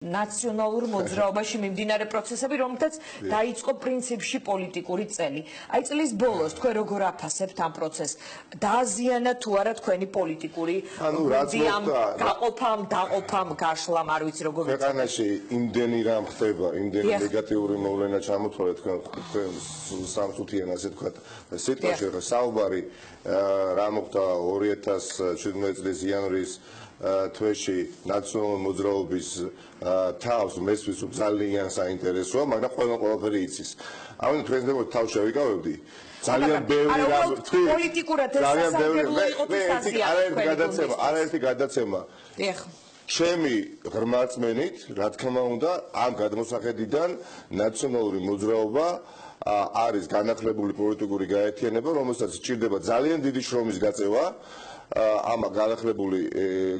ნაციონალურ მოძრაობაში მიმდინარე პროცესები, რომელთაც დაიწყო პრინციპში პოლიტიკური წელი. Აი წლის ბოლოს თქვენ როგორ აფასებთ ამ პროცესს? დააზიანა თუ არა თქვენი პოლიტიკური გაყოფამ, გაშლამ, არ ვიცი როგორ ვიცი. ქვეყანაში იმდენი რამ ხდება, იმდენი ნეგატიური მოვლენა ჩამოთვალეთ თქვენ სამწუთიან ასე თქვა სიტყვაში, საუბარი რა მოხდა 2017 წლის იანვრის თვეში ნაციონალური მოძრაობის თავს მესვის ძალიან საინტერესოა, მაგრამ ყველაფერი იცის. ამიტომ თქვენ ზოგადად თავს შევიკავებდი. ძალიან ბევრი რამ პოლიტიკურად ეს სასარგებლო იყო თუ საზიანო. არაერთი გადაცემა. ჩემი ღრმაწმენით, რა თქმა უნდა, ამ გადმოსახედიდან ნაციონალური მოძრაობა არის განახლებული პოლიტიკური გაერთიანება, რომელსაც სჭირდება ძალიან დიდი შრომის გაწევა ამ განახლებული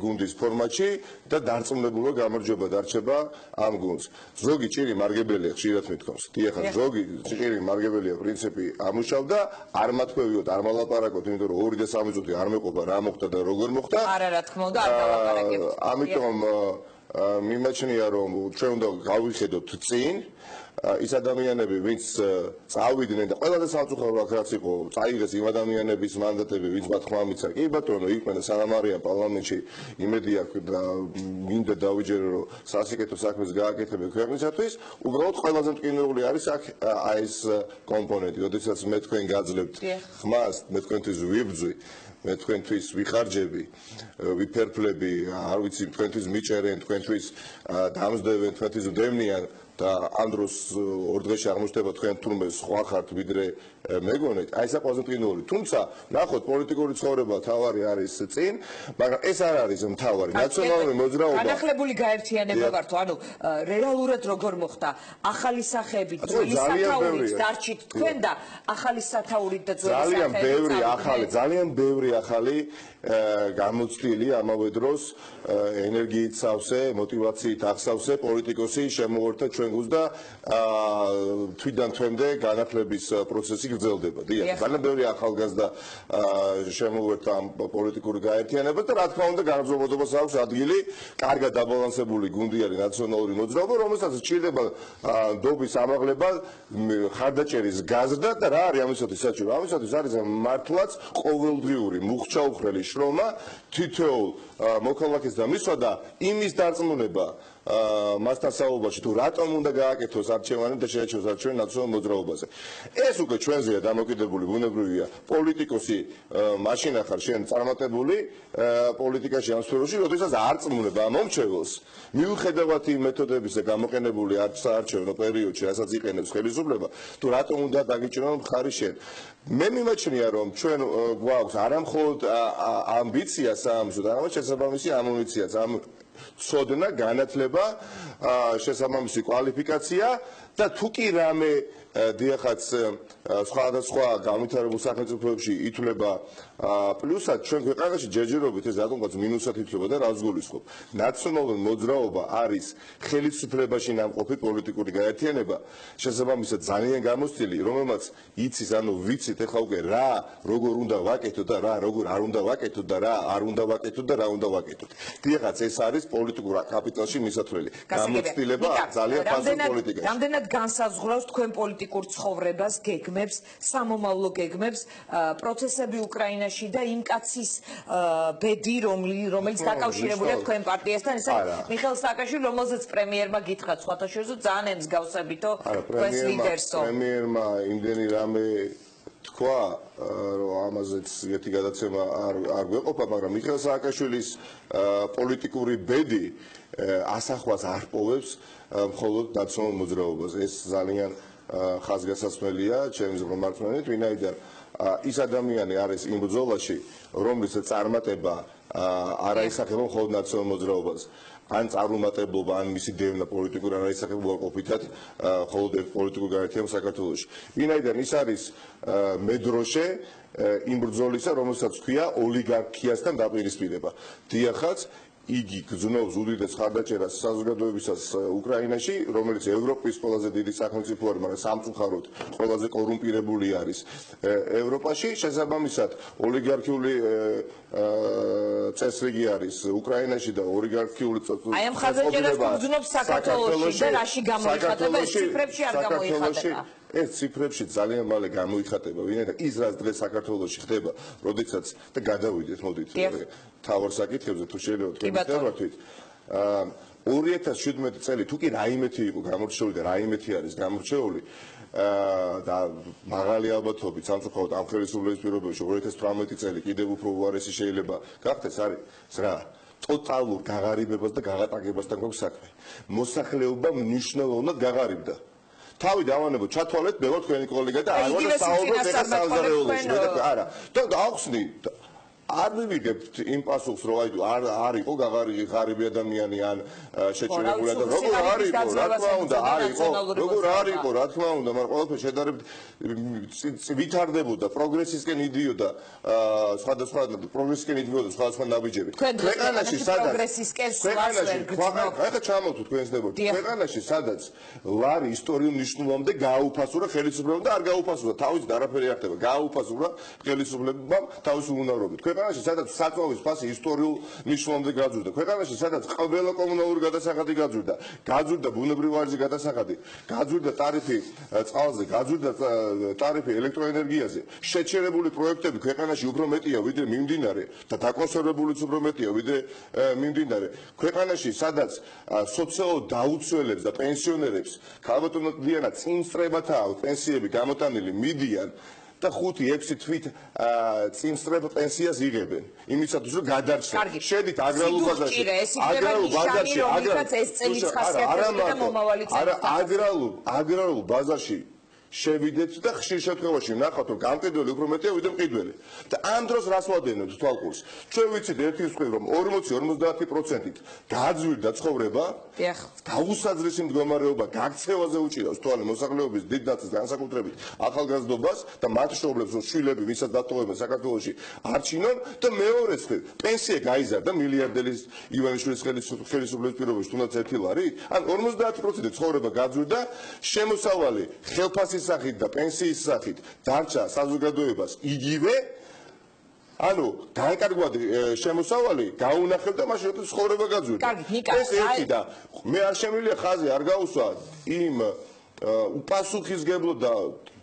გუნდის ფორმატში და დარწმუნებულად გამარჯვება დარჩება ამ გუნდს. ზოგი ჭირი მარგებელია, ხშირად მithქვავს. დიახ, ზოგი ჭირი მარგებელია პრინციპი ამუშავდა, არ მათქვევიოთ, არ მალაპარაკოთ, იმიტომ რომ 2 და 3 წუთი არ მეყოფა რა მოხდა და როგორ მოხდა. არა, რა თქმა უნდა, არ მალაპარაკებთ. ამიტომ მიმაჩნია რომ ჩვენ უნდა გავიხედოთ წინ ის ადამიანები, ვინც წავიდნენ და ყველაზე სამწუხარო რაც იყო, წაიღეს იმ ადამიანების მანდატები, ვინც ბათხმა მისცა. კი ბატონო, იყვნენ სანამ არიან პარლამენტში, იმედი აქვს და მინდა დავიჯერო, რომ სასიკეთო საქმეს გააკეთებენ ქვეყნისათვის. უბრალოდ ყველაზე მტკივნეული არის აქ ეს კომპონენტი, როდესაც მე თქვენ გაძლევთ ხმას, მე თქვენთვის ვიბრძვი, მე თქვენთვის ვიხარჯები, ვიფერფლები, არ ვიცი, თქვენთვის მიჭერენ, თქვენთვის დამსდევენ, თქვენთვის ვდევნიან და ამ დროს 2 დღეში აღმოჩნდება თქვენ თურმე სხვა ხართ ვიდრე მეგონეთ, აი ეს ყველაზე მტკივნეული. თუმცა ნახოთ პოლიტიკური ცხოვრება თავარი არის წინ, მაგრამ ეს არ არის მთავარი. ნაციონალური მოძრაობა განახლებული გაერთიანება ვართ, ანუ რეალურად როგორ მოხდა ახალი სახეებით, ძველი სათაურით დარჩით თქვენ და ახალი სათაურით და ძველი სახეებით. ძალიან ბევრი ახალი გამოცდილი ამავე დროს ენერგიით სავსე, მოტივაციით აღსავსე პოლიტიკოსი შემოუერთდა ჩვენ გუნდს და თვიდან თვემდე განახლების პროცესი გრძელდება. დიახ, ძალიან ბევრი ახალგაზრდა შემოუერთდა ამ პოლიტიკური გაერთიანებას და რა თქმა უნდა განმზომოდებას აქვს ადგილი, კარგად დაბალანსებული გუნდი არის ნაციონალური მოძრაობა, რომელსაც სჭირდება დობის ამაღლება, ხარდაჭერის გაზრდა და რა არის ამისათვის საჭირო? ამისათვის არის მართლაც ყოველდღიური მუხჩაუხრელი შრომა თითოეულ მოქალაქეს და მისვა და იმის დარწმუნება მასთან საუბარში თუ რატომ უნდა გააკეთოს არჩევანი და შეაჩეროს არჩევანი ნაციონალურ მოძრაობაზე. ეს უკვე ჩვენზეა დამოკიდებული, ბუნებრივია. პოლიტიკოსი მაშინ ახარ შენ წარმატებული პოლიტიკაში ამ სფეროში, როდესაც არწმუნება ამ მომრჩეველს, მიუხედავად იმ მეთოდებისა გამოყენებული საარჩევნო პერიოდში, რასაც იყენებს ხელისუფლება, თუ რატომ უნდა დაგიჭიროს მხარი შენ. მე მიმაჩნია რომ ჩვენ გვაქვს არა მხოლოდ ამბიცია საამზოდ, არამედ შესაბამისი ამუნიციაც, ცოდნა, განათლება, შესაბამისი კვალიფიკაცია და თუ კი რამე დიახაც სხვადასხვა განვითარებულ სახელმწიფოებში ითვლება პლუსად, ჩვენ ქვეყანაში ჯერჯერობით ეს რატომღაც მინუსად ითვლება და რას გულისხმობ. ნაციონალური მოძრაობა არის ხელისუფლებაში ნამყოფი პოლიტიკური გაერთიანება, შესაბამისად ძალიან გამოცდილი, რომელმაც იცის, ანუ ვიცით ეხლა უკვე რა როგორ უნდა ვაკეთოთ და რა როგორ არ უნდა ვაკეთოთ და რა არ უნდა ვაკეთოთ და რა უნდა ვაკეთოთ. დიახაც ეს არის პოლიტიკურ კაპიტალში მისათვლელი. გამოცდილება ძალიან ფასური პოლიტიკაში. რამდენად განსაზღვრავს თქვენ პოლიტიკურ ცხოვრებას, გეგმებს, სამომავლო გეგმებს, პროცესები უკრაინაში და იმ კაცის ბედი, რომელიც დაკავშირებულია თქვენ პარტიასთან, ეს არის მიხეილ სააკაშვილი, რომელზეც პრემიერმა გითხრა სხვათა შორის, ძალიან ემსგავსებითო თქვენს ლიდერსო. პრემიერმა იმდენი რამე თქვა, რომ ამაზეც ერთი გადაცემა არ გვეყოფა, მაგრამ მიხეილ სააკაშვილის პოლიტიკური ბედი ასახვას არ პოვებს მხოლოდ ნაციონალურ მოძრაობას. ეს ძალიან ხაზგასასმელია ჩემს ღრმაწმენით, ვინაიდან ის ადამიანი არის იმ ბრძოლაში, რომლის წარმატება არ აისახება მხოლოდ ნაციონალურ მოძრაობას. ან წარუმატებლობა, ან მისი დევნა პოლიტიკური არ აისახება ყოფითად მხოლოდ პოლიტიკურ გაერთიანებას საქართველოში. ვინაიდან ის არის მედროშე იმ ბრძოლისა, რომელსაც ქვია ოლიგარქიასთან დაპირისპირება. დიახაც იგი გზნობს უდიდეს ხარდაჭერას საზოგადოებისას უკრაინაში, რომელიც ევროპის ყველაზე დიდი სახელმწიფო არის, მაგრამ სამწუხაროდ ყველაზე კორუმპირებული არის ევროპაში. შესაბამისად, ოლიგარქიული წესრიგი არის უკრაინაში და ოლიგარქიული აი ამ ხარდაჭერას გზნობს საქართველოში და რაში გამოიხატება ეს ციფრებში არ გამოიხატება. ეს ციფრებში ძალიან მალე გამოიხატება, ვინაიდან ის რაც დღეს საქართველოში ხდება, როდესაც და გადავიდეთ, მოდით თავარ საკითხებზე თუ შეიძლება თქვენ დავართვით. 2017 წელი თუ კი რაიმეთი იყო გამორჩეული და რაიმეთი არის გამორჩეული და მაღალი ალბათობით სამწუხაროდ ამ ხელისუფლების პირობებში 2018 წელი კიდევ უფრო უარესი შეიძლება გახდეს არის რა ტოტალურ გაღარიბებას და გაღატაკებასთან გვაქვს საქმე. მოსახლეობა მნიშვნელოვნად გაღარიბდა. თავი დავანებოთ, ჩათვალეთ, მე ვარ თქვენი კოლეგა და არ ვარ საუბრობ ეხლა სამზარეულოში, არა. და ავხსნი არ მივიღებთ იმ პასუხს, რომ არ იყო ღარიბი ადამიანი ან შეჭრებული და როგორ არ იყო, რა თქმა უნდა, არ იყო, როგორ არ იყო, რა თქმა უნდა, მაგრამ ყველაფერი შედარებით ვითარდებოდა, პროგრესისკენ იდიოდა, სხვადასხვა პროგრესისკენ იდიოდა სხვადასხვა ნაბიჯები. ქვეყანაში სადაც პროგრესისკენ ახლა ჩამოვთვით თქვენს დებორთ. ქვეყანაში სადაც ლარი ისტორიულ ნიშნულობამდე გააუფასურა ხელისუფლებამ და არ გააუფასურა, თავისით არაფერი არ ხდება, გააუფასურა ხელისუფლებამ თავის უნარობით. ქვეყანაში სადაც საწვავის ფასი ისტორიულ ნიშნულობამდე გაძვირდა, ქვეყანაში სადაც ყველა კომუნალური გადასახადი გაძვირდა, გაძვირდა ბუნებრივი ვარჯიშის გადასახადი, გაძვირდა ტარიფი წყალზე, გაძვირდა ტარიფი ელექტროენერგიაზე, შეჩერებული პროექტები ქვეყანაში უფრო მეტია ვიდრე მიმდინარე და დაკონსერვებულიც უფრო მეტია ვიდრე მიმდინარე. ქვეყანაში სადაც სოციალურ დაუცველებს და პენსიონერებს ქალბატონო დიანა წინსწრებათა პენსიები გამოტანილი მიდიან და 5-6 თვით წინსწრებ პენსიას იღებენ. იმისათვის რომ გადარჩენ. შედით აგრარულ ბაზარში. აგრარულ ბაზარში შევიდეთ და ხშირ შემთხვევაში ვნახავთ რომ გამყიდველი უფრო მეტია ვიდრე მყიდველი. და ამ დროს რას ვადენებთ თვალყურს? ჩვენ ვიცით ერთი მხრივ რომ 40-50%-ით გაძვირდა ცხოვრება, გაუსაძრესი მდგომარეობა გაქცევაზე უჭირავს თვალე მოსახლეობის დიდ ნაწილს განსაკუთრებით ახალგაზრდობას და მათ შობლებს რომ შვილები ვისაც დატოვებენ საქართველოში არჩინონ და მეორე მხრივ პენსია გაიზარდა მილიარდერის ივანიშვილის ხელისუფლების პირობებში თუნდაც ერთი ლარი, ან 50%-ით ცხოვრება გაძვირდა, შემოსავალი ხელფასის სახით და პენსიის სახით დარჩა საზოგადოებას იგივე, ანუ განკარგვად შემოსავალი გაუნახებდა მაშინ როდის ცხოვრება გაძვირდა. ეს ერთი და მე არ შემიძლია ხაზი არ გაუსვა იმ უპასუხისგებლო და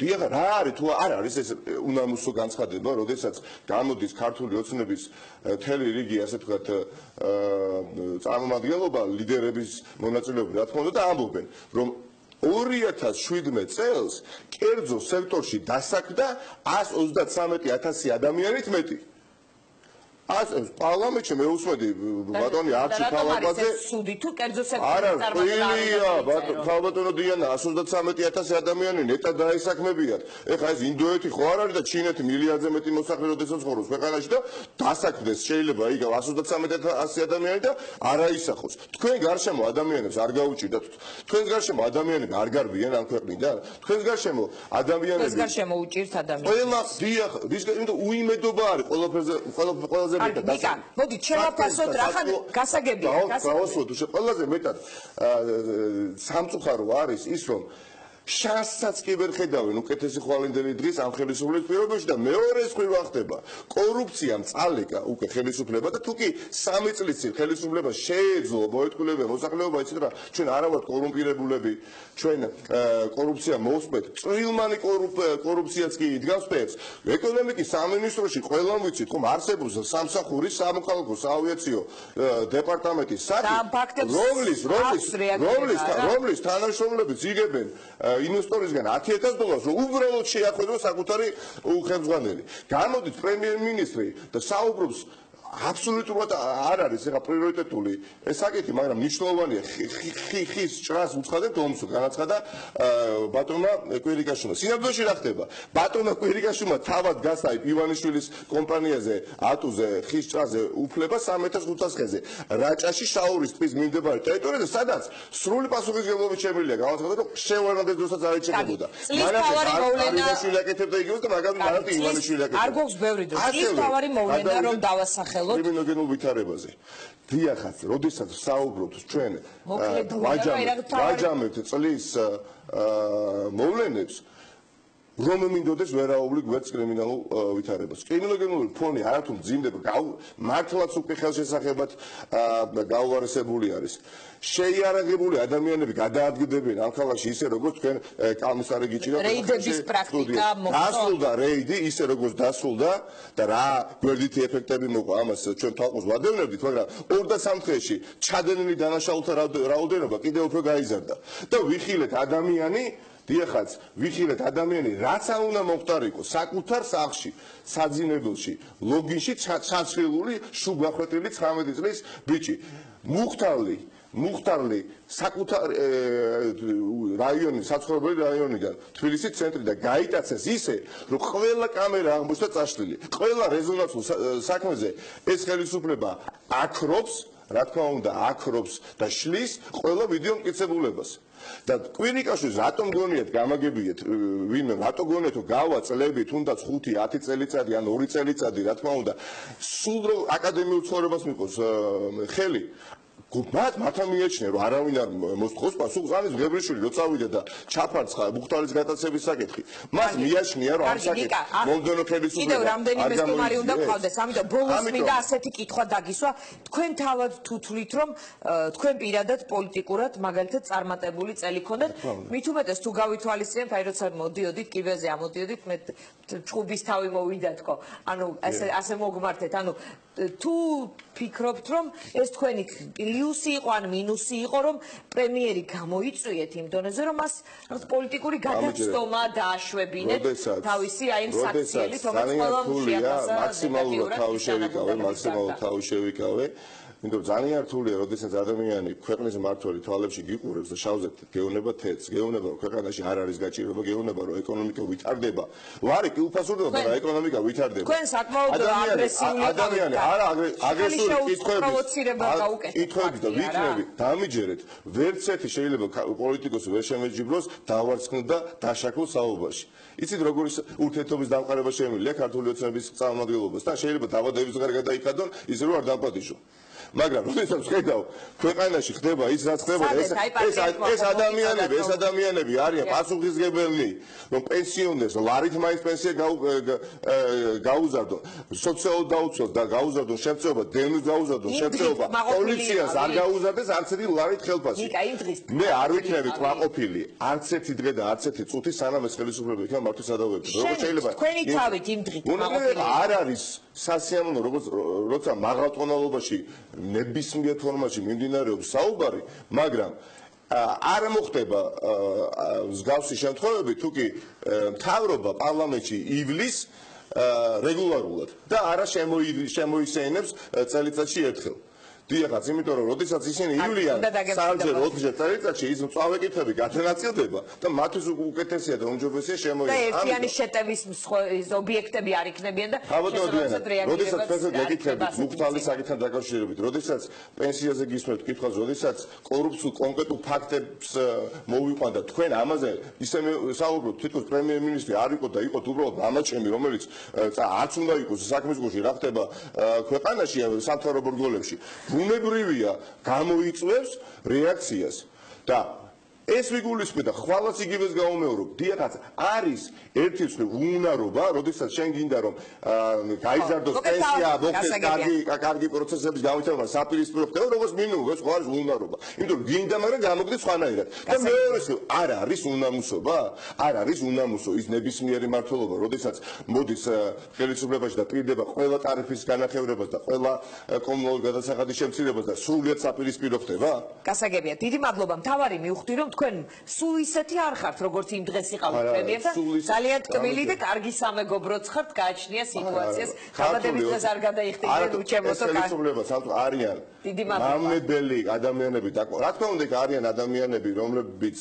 დიახ რა არის თუ არ არის ეს უნამუსო განცხადება, როდესაც გამოდის ქართული ოცნების მთელი რიგი ასე ვთქვათ წარმომადგენლობა ლიდერების მონაწილეობით რა თქმა უნდა და ამბობენ რომ 2017 წელს კერძო სექტორში დასაქმდა 133,000 ადამიანით მეტი. პარლამენტში მე უსმედი ბატონი არჩი ქალბატონზე სუდი თუ კერძო სექტორი წარმოგიდგენია ქალბატონო დიანა 133,000 ადამიანი ნეტად დაესაქმებიათ. ეხლა ეს ინდოეთი ხო არ არის და ჩინეთი მილიარდზე მეტი მოსახლე როდესაც ცხოვრობს ქვეყანაში და დასაქმდეს შეიძლება იქ 133,000 ადამიანი და არ აისახოს. თქვენ გარშემო ადამიანებს არ გაუჭირდათ. თქვენ გარშემო ადამიანები არ გარბიან ამ ქვეყნიდან. თქვენ გარშემო ადამიანები გარშემო უჭირთ ადამიანებს. ყველა დიახ, იმიტომ უიმედობა არის ყველაზე ნიკა, მოდი შევაფასოთ რახან გასაგებია. გავასვოთ, ყველაზე მეტად სამწუხარო არის ის რომ შანსსაც კი ვერ ხედავენ უკეთესი ხვალინდელი დღის ამ ხელისუფლების პირობებში და მეორე მხრივ ხდება კორუფცია მწალეკა უკვე ხელისუფლება და თუ კი 3 წლის წინ ხელისუფლება შეეძლო მოეთქმულებია მოსახლეობა იცით რა ჩვენ არა ვართ კორუმპირებულები ჩვენ კორუფცია მოვსმეთ წვრილმანი კორუფციაც კი იდგავს ფეხს ეკონომიკის სამინისტროში ყველამ ვიცით ხომ არსებობს სამსახურის სამოქალაქო საავიაციო დეპარტამენტის საკითხი რომლის თანამშრომლებიც იგებენ ინვესტორისგან $10,000 რომ უბრალოდ შეახვედროს საკუთარი ხელმძღვანელი. გამოდით პრემიერ-მინისტრი და საუბრობს აბსოლუტურად არ არის ეხა პრიორიტეტული ეს საკითხი, მაგრამ მნიშვნელოვანია ხის ჭრას უცხადებთ ომსო განაცხადა ბატონმა კვირიკაშვილმა. სინამდვილეში რა ხდება? ბატონმა კვირიკაშვილმა თავად გასცა ივანიშვილის კომპანიაზე ატუზე ხის ჭრაზე უფლება 3,500-ზე რაჭაში შაურის ტბის მიმდებარე ტერიტორიაზე, სადაც სრული პასუხისმგებლობით შემიძლია განაცხადა, რომ შევარდნადეს დროსაც არ ეჭებოდა. მანამდე აკეთებდა იგივეს და მაგალითად ივანიშვილი აკეთებდა. არ გვაქვს ბევრი დრო. ის თავარი მოვლენა რომ დავასახელოთ უბრალოდ კრიმინოგენულ ვითარებაზე. დიახაც, როდესაც საუბრობთ ჩვენ ვაჯამებთ წლის მოვლენებს, რომ მინდოდეს ვერაუვლი გვერდს კრიმინალურ ვითარებას. კრიმინოგენული ფონი არათუ მძიმდება, მართლაც უკვე ხელშესახებად გაუარესებული არის. შეიარაღებული ადამიანები გადაადგილდებიან ამ ქალაქში ისე როგორც თქვენ კალმისარი გიჭირდა რეიდების პრაქტიკა დასრულდა რეიდი ისე როგორც დასრულდა და რა გვერდითი ეფექტები მოყვა ამას ჩვენ თვალყურს ვადევნებდით, მაგრამ 2 და 3 დღეში ჩადენილი დანაშაულთა რაოდენობა კიდევ უფრო გაიზარდა და ვიხილეთ დიახაც, ვიხილეთ ადამიანი, რაც არ უნდა მოხდარიყო საკუთარ სახლში, საძინებელში, ლოგინში ჩაცვლილი შუგახვეტილი 19 წლის ბიჭი. მუხტარლი საკუთარ რაიონის საცხოვრებელი რაიონიდან თბილისის ცენტრიდან გაიტაცეს ისე, რომ ყველა კამერა აღმოჩნდა წაშლილი. ყველა რეზონანსულ საქმეზე ეს ხელისუფლება აკრობს, რა თქმა უნდა, აკრობს და შლის ყველა ვიდეო მტკიცებულებას. და კვირიკაშვილს რატომ გონიათ გამაგებიეთ ვინმე რატო გონიათ რომ გავა წლები თუნდაც 5-10 წელიწადი ან 2 წელიწადი რა თქმა უნდა სულ რომ აკადემიურ ცხოვრებას მიყოს ხელი მართლა მიეჩნია რომ არავინ არ მოსთხოვს პასუხს ამის ღებრიშვილი რო წავიდა და ჩაფარცხა მუხტარის გატაცების საკითხი მას მიაჩნია რომ ამ საკითხს მომდევნო ხელისუფლება კიდევ რამდენიმე სტუმარი უნდა გყავდეს ამიტომ ბოლოს მინდა ასეთი კითხვა დაგისვა თქვენ თავად თუ თვლით რომ თქვენ პირადად პოლიტიკურად მაგალითად წარმატებული წელი ქონდათ მით უმეტეს თუ გავითვალისწინებთ აი როცა მოდიოდით კიბეზე ამოდიოდით მე ჩხუბის თავი მოვიდა თქო ანუ ასე მოგმართეთ ანუ თუ ფიქრობთ რომ ეს თქვენი პლუსი იყო ან მინუსი იყო რომ პრემიერი გამოიწვიეთ იმ დონეზე რომ მას პოლიტიკური გადაცდომა დააშვებინეთ თავისი აი იმ საქციელით რომელიც ყველა შეაფასა მაქსიმალურად თავი შევიკავე იმიტომ ძალიან რთულია, როდესაც ადამიანი ქვეყნის მმართველი თვალებში გიყურებს და შავზე გეუბნება თეთრს, გეუბნება რომ ქვეყანაში არ არის გაჭირვება, გეუბნება რომ ეკონომიკა ვითარდება. ვარი კი უფასურდება, მაგრამ ეკონომიკა ვითარდება. თქვენ საკმაოდ აგრესიული ადამიანი არა აგრესიული კითხვები და ვიქნები დამიჯერეთ. ვერც ერთი შეიძლება პოლიტიკოსი ვერ შემეჯიბროს დავარცხნილ და დაშაქრულ საუბარში. იცით როგორი ურთიერთობის დამყარება შემიძლია ქართული ოცნების წარმომადგენლობასთან შეიძლება დაბადების დღე გადაიქადონ ისე რომ არ დაპატიჟო. მაგრამ როდესაც ვხედავ ქვეყანაში ხდება ის რაც ხდება ეს ადამიანები არიან პასუხისმგებლნი რომ პენსიონერს ლარით მაინც პენსია გაუზარდონ სოციალურ დაუცველს და გაუზარდონ შემწეობა დევნილს გაუზარდონ შემწეობა პოლიციას არ გაუზარდეს არც ერთი ლარით ხელფასი მე არ ვიქნები კმაყოფილი არც ერთი დღე და არც ერთი წუთი სანამ ეს ხელისუფლება იქნება მართვის სადავეებში როგორ შეიძლება თქვენი თავით იმ დღით კმაყოფილი არ არის სასიამოვნო როცა მაღალტონალობაში ნებისმიერ ფორმაში მიმდინარეობს საუბარი, მაგრამ არ მოხდება მსგავსი შემთხვევები, თუ კი მთავრობა პარლამენტში ივლის რეგულარულად და არა შემოისეინებს წელიწადში ერთხელ. დიახაც, იმიტომ რომ როდესაც ისინი ივლიან საერთოდ 4 წელიწადში ის მწვავე კითხვები გადანაწილდება და მათთვის უკეთესია და უმჯობესია შემოიღოს. და ერთიანი შეტევის ობიექტები არ იქნებიან და შესაძლოა რეაგირებაც. როდესაც ფეხად გეკითხებით მუხტალის საკითხთან დაკავშირებით, როდესაც პენსიაზე გისმენთ კითხვას, როდესაც კორუფციულ კონკრეტულ ფაქტებს მოვიყვანდა თქვენ ამაზე ისე საუბრობთ, თითქოს პრემიერ-მინისტრი არ იყო და იყოთ უბრალოდ მამაჩემი, რომელიც არც უნდა იყოს საქმის გულში რა ხდება ქვეყანაში სამთავრობო რგოლებში. ბუნებრივია გამოიწვევს რეაქციას და ეს ვიგულისხმე და ხვალაც იგივეს გაუმეორებ. დიახაც არის ერთი მხრივ უნარობა, როდესაც შენ გინდა რომ გაიზარდოს პენსია, მოხდეს კარგი პროცესების გამართება, საპირისპირო ხდება, როგორც მინიმუმ ეს არის უნარობა. იმიტომ რომ გინდა, მაგრამ გამოგდეს სხვანაირად. და მეორე მხრივ არ არის უნამუსობა, არ არის უნამუსო ის ნებისმიერი მმართველობა, როდესაც მოდის ხელისუფლებაში და პირდება ყველა ტარიფის განახევრებას და ყველა კომუნალური გადასახადის შემცირებას და სრულიად საპირისპირო ხდება. გასაგებია, დიდი მადლობა. მთავარი მივხვდი რომ თქვენ სულ ისეთი არ ხართ როგორც იმ დღეს იყავით პრემიერთან ძალიან ტკბილი და კარგი სამეგობროც ხართ გააჩნია სიტუაციას დაბადების დღეს არ გადაიხდით უჩემოსო ხელისუფლებას არიან მამნებელი ადამიანები და რა თქმა უნდა არიან ადამიანები რომლებიც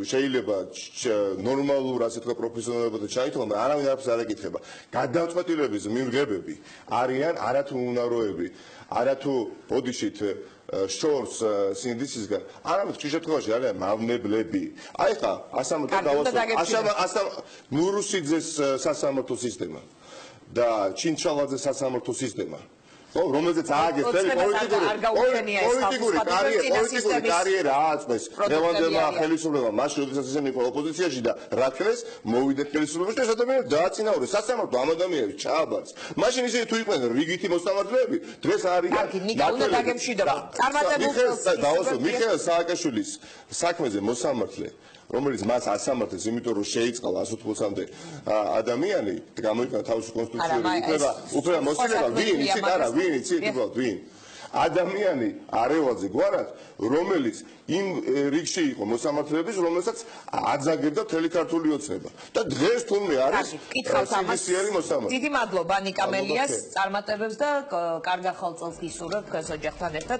შეიძლება ნორმალურ ასე თქვა პროფესიონალებად ჩაითვალონ და არავინ არაფერს არ ეკითხება გადაწყვეტილების მიმღებები არიან არათუ უნაროები არათუ ბოდიშით შორს სინდისისგან არამედ ხშირ შემთხვევაში არიან მავნებლები. აი ხა ასამართლო დავასრულე. ნურუსიძეს სასამართლო სისტემა. და ჩინჩალაძე სასამართლო სისტემა. რომელზეც ააგეს პოლიტიკური კარიერა ააწმეს ლევანდელმა ხელისუფლებამ მაშინ როდესაც ისინი იყო ოპოზიციაში და რა თქმა მოვიდნენ ხელისუფლებაში და ეს ადამიანები დააწინაურეს სასამართლო ამ ადამიანებს ჩააბარეს მაშინ ისინი თუ იყვნენ რიგითი მოსამართლეები დღეს არიან უნდა დაგემშვიდობა წარმატებულ მიხეილ სააკაშვილის საქმეზე მოსამართლე რომელიც მას ასამართლეს, იმიტომ რომ შეიწყალა 180-მდე ადამიანი და გამოიყენა თავისი კონსტიტუციური უფლება მოსილება, ვინ იცით არა, ვინ იცით უბრალოდ ვინ? ადამიანი არევალზე გვარად, რომელიც იმ რიგში იყო მოსამართლეების, რომელსაც აძაგებდა მთელი ქართული ოცნება. და დღეს თუნდე არის სიძისიერი მოსამართლე. დიდი მადლობა ნიკა მელიას წარმატებებს და კარგ ახალ წელს გისურვებ თქვენს ოჯახთან ერთად.